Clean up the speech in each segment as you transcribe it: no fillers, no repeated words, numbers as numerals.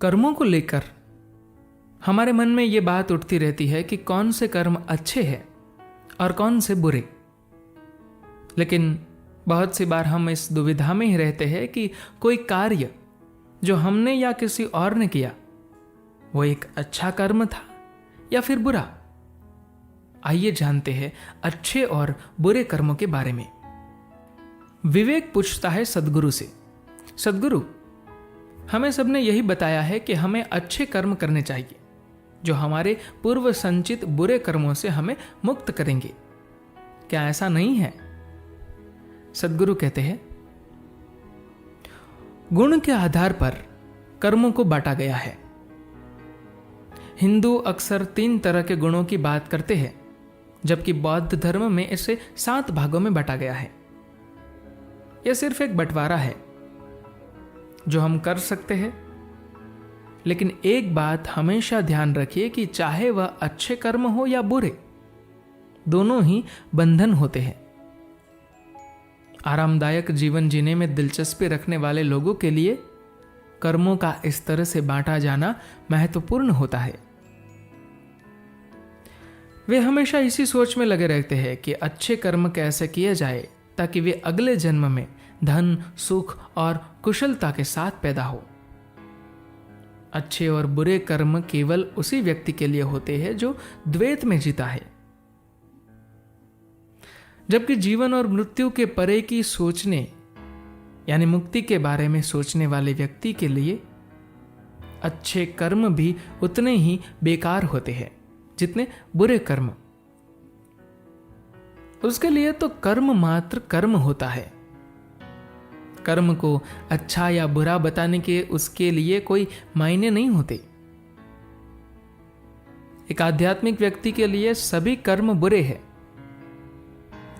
कर्मों को लेकर हमारे मन में ये बात उठती रहती है कि कौन से कर्म अच्छे हैं और कौन से बुरे। लेकिन बहुत सी बार हम इस दुविधा में ही रहते हैं कि कोई कार्य जो हमने या किसी और ने किया वो एक अच्छा कर्म था या फिर बुरा। आइए जानते हैं अच्छे और बुरे कर्मों के बारे में। विवेक पूछता है सद्गुरु से, सद्गुरु, हमें सबने यही बताया है कि हमें अच्छे कर्म करने चाहिए जो हमारे पूर्व संचित बुरे कर्मों से हमें मुक्त करेंगे। क्या ऐसा नहीं है? सद्गुरु कहते हैं, गुण के आधार पर कर्मों को बांटा गया है। हिंदू अक्सर 3 तरह के गुणों की बात करते हैं, जबकि बौद्ध धर्म में इसे 7 भागों में बांटा गया है। यह सिर्फ एक बंटवारा है जो हम कर सकते हैं, लेकिन एक बात हमेशा ध्यान रखिए कि चाहे वह अच्छे कर्म हो या बुरे, दोनों ही बंधन होते हैं। आरामदायक जीवन जीने में दिलचस्पी रखने वाले लोगों के लिए कर्मों का इस तरह से बांटा जाना महत्वपूर्ण होता है। वे हमेशा इसी सोच में लगे रहते हैं कि अच्छे कर्म कैसे किए जाए ताकि वे अगले जन्म में धन, सुख और कुशलता के साथ पैदा हो। अच्छे और बुरे कर्म केवल उसी व्यक्ति के लिए होते हैं जो द्वैत में जीता है, जबकि जीवन और मृत्यु के परे की सोचने यानी मुक्ति के बारे में सोचने वाले व्यक्ति के लिए अच्छे कर्म भी उतने ही बेकार होते हैं जितने बुरे कर्म। उसके लिए तो कर्म मात्र कर्म होता है। कर्म को अच्छा या बुरा बताने के उसके लिए कोई मायने नहीं होते। एक आध्यात्मिक व्यक्ति के लिए सभी कर्म बुरे हैं।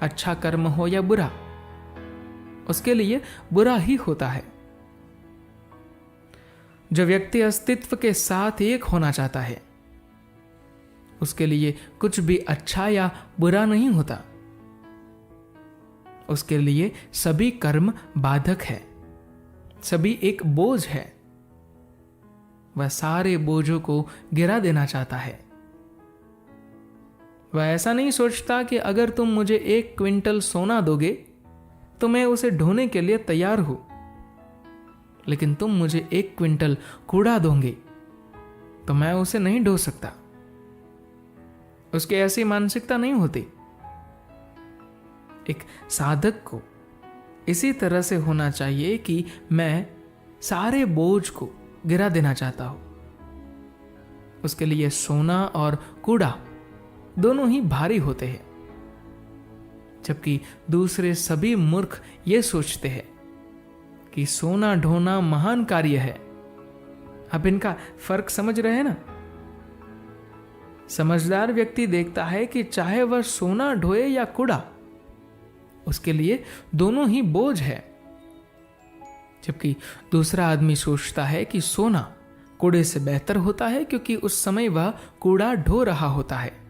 अच्छा कर्म हो या बुरा, उसके लिए बुरा ही होता है। जो व्यक्ति अस्तित्व के साथ एक होना चाहता है, उसके लिए कुछ भी अच्छा या बुरा नहीं होता। उसके लिए सभी कर्म बाधक है, सभी एक बोझ है। वह सारे बोझों को गिरा देना चाहता है। वह ऐसा नहीं सोचता कि अगर तुम मुझे 1 क्विंटल सोना दोगे तो मैं उसे ढोने के लिए तैयार हूं, लेकिन तुम मुझे 1 क्विंटल कूड़ा दोगे तो मैं उसे नहीं ढो सकता। उसकी ऐसी मानसिकता नहीं होती। एक साधक को इसी तरह से होना चाहिए कि मैं सारे बोझ को गिरा देना चाहता हूं। उसके लिए सोना और कूड़ा दोनों ही भारी होते हैं, जबकि दूसरे सभी मूर्ख ये सोचते हैं कि सोना ढोना महान कार्य है। अब इनका फर्क समझ रहे हैं ना? समझदार व्यक्ति देखता है कि चाहे वह सोना ढोए या कूड़ा, उसके लिए दोनों ही बोझ है। जबकि दूसरा आदमी सोचता है कि सोना कूड़े से बेहतर होता है क्योंकि उस समय वह कूड़ा ढो रहा होता है।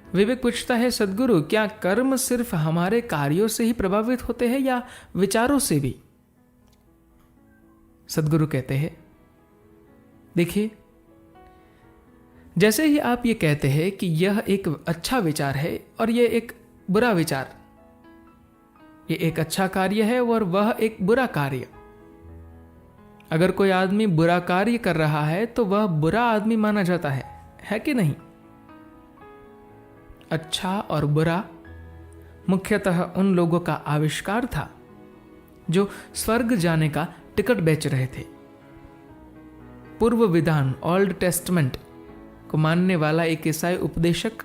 विवेक पूछता है, सद्गुरु, क्या कर्म सिर्फ हमारे कार्यों से ही प्रभावित होते हैं या विचारों से भी? सद्गुरु कहते हैं, देखिए, जैसे ही आप ये कहते हैं कि यह एक अच्छा विचार है और यह एक बुरा विचार, ये एक अच्छा कार्य है और वह एक बुरा कार्य। अगर कोई आदमी बुरा कार्य कर रहा है तो वह बुरा आदमी माना जाता है कि नहीं? अच्छा और बुरा मुख्यतः उन लोगों का आविष्कार था जो स्वर्ग जाने का टिकट बेच रहे थे। पूर्व विधान ओल्ड टेस्टमेंट को मानने वाला एक ईसाई उपदेशक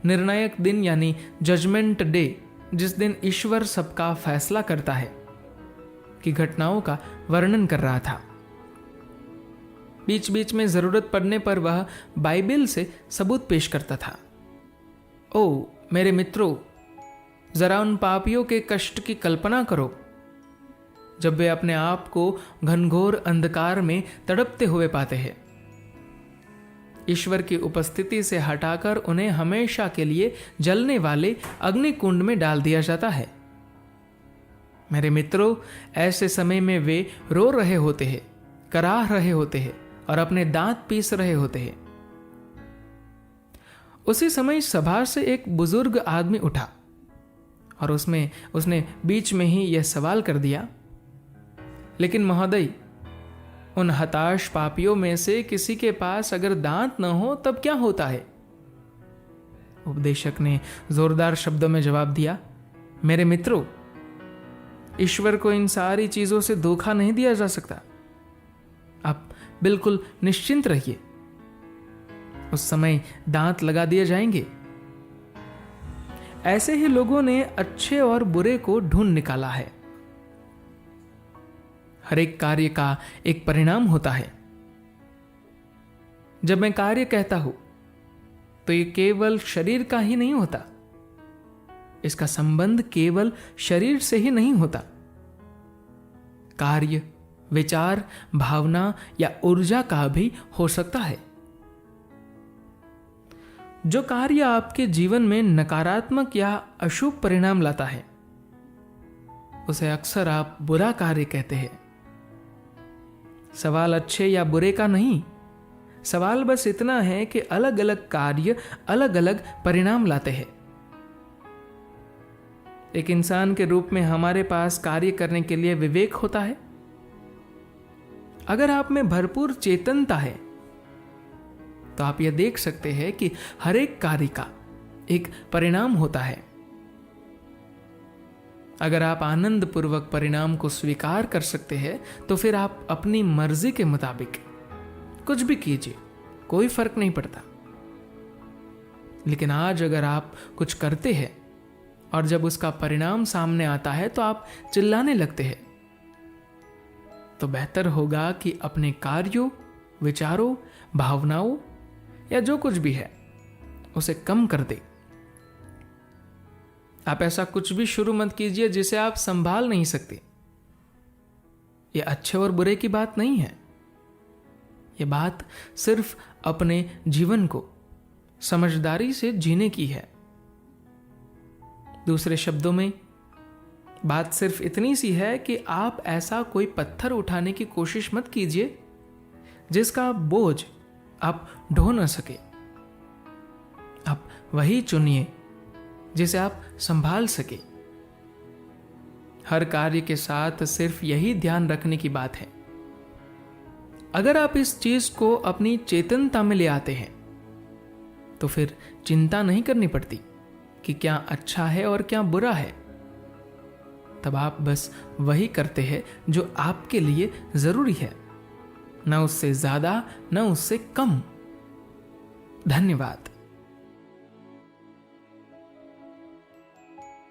निर्णायक दिन यानी जजमेंट डे, जिस दिन ईश्वर सबका फैसला करता है, की घटनाओं का वर्णन कर रहा था। बीच बीच में जरूरत पड़ने पर वह बाइबल से सबूत पेश करता था। ओ मेरे मित्रों, जरा उन पापियों के कष्ट की कल्पना करो जब वे अपने आप को घनघोर अंधकार में तड़पते हुए पाते हैं। ईश्वर की उपस्थिति से हटाकर उन्हें हमेशा के लिए जलने वाले अग्निकुंड में डाल दिया जाता है। मेरे मित्रों, ऐसे समय में वे रो रहे होते हैं, कराह रहे होते हैं और अपने दांत पीस रहे होते हैं। उसी समय सभा से एक बुजुर्ग आदमी उठा और उसने बीच में ही यह सवाल कर दिया, लेकिन महोदय, उन हताश पापियों में से किसी के पास अगर दांत न हो तब क्या होता है? उपदेशक ने जोरदार शब्दों में जवाब दिया, मेरे मित्रों, ईश्वर को इन सारी चीजों से धोखा नहीं दिया जा सकता। आप बिल्कुल निश्चिंत रहिए, उस समय दांत लगा दिए जाएंगे। ऐसे ही लोगों ने अच्छे और बुरे को ढूंढ निकाला है। हर एक कार्य का एक परिणाम होता है। जब मैं कार्य कहता हूं तो ये केवल शरीर का ही नहीं होता, इसका संबंध केवल शरीर से ही नहीं होता। कार्य, विचार, भावना या ऊर्जा का भी हो सकता है। जो कार्य आपके जीवन में नकारात्मक या अशुभ परिणाम लाता है, उसे अक्सर आप बुरा कार्य कहते हैं। सवाल अच्छे या बुरे का नहीं, सवाल बस इतना है कि अलग अलग कार्य अलग अलग परिणाम लाते हैं। एक इंसान के रूप में हमारे पास कार्य करने के लिए विवेक होता है। अगर आप में भरपूर चेतनता है तो आप यह देख सकते हैं कि हर एक कार्य का एक परिणाम होता है। अगर आप आनंद पूर्वक परिणाम को स्वीकार कर सकते हैं तो फिर आप अपनी मर्जी के मुताबिक कुछ भी कीजिए, कोई फर्क नहीं पड़ता। लेकिन आज अगर आप कुछ करते हैं और जब उसका परिणाम सामने आता है तो आप चिल्लाने लगते हैं, तो बेहतर होगा कि अपने कार्यों, विचारों, भावनाओं या जो कुछ भी है उसे कम कर दे। आप ऐसा कुछ भी शुरू मत कीजिए जिसे आप संभाल नहीं सकते। यह अच्छे और बुरे की बात नहीं है, यह बात सिर्फ अपने जीवन को समझदारी से जीने की है। दूसरे शब्दों में बात सिर्फ इतनी सी है कि आप ऐसा कोई पत्थर उठाने की कोशिश मत कीजिए जिसका बोझ आप ढो न सके। आप वही चुनिए जिसे आप संभाल सके। हर कार्य के साथ सिर्फ यही ध्यान रखने की बात है। अगर आप इस चीज को अपनी चेतनता में ले आते हैं तो फिर चिंता नहीं करनी पड़ती कि क्या अच्छा है और क्या बुरा है। तब आप बस वही करते हैं जो आपके लिए जरूरी है, न उससे ज्यादा न उससे कम। धन्यवाद।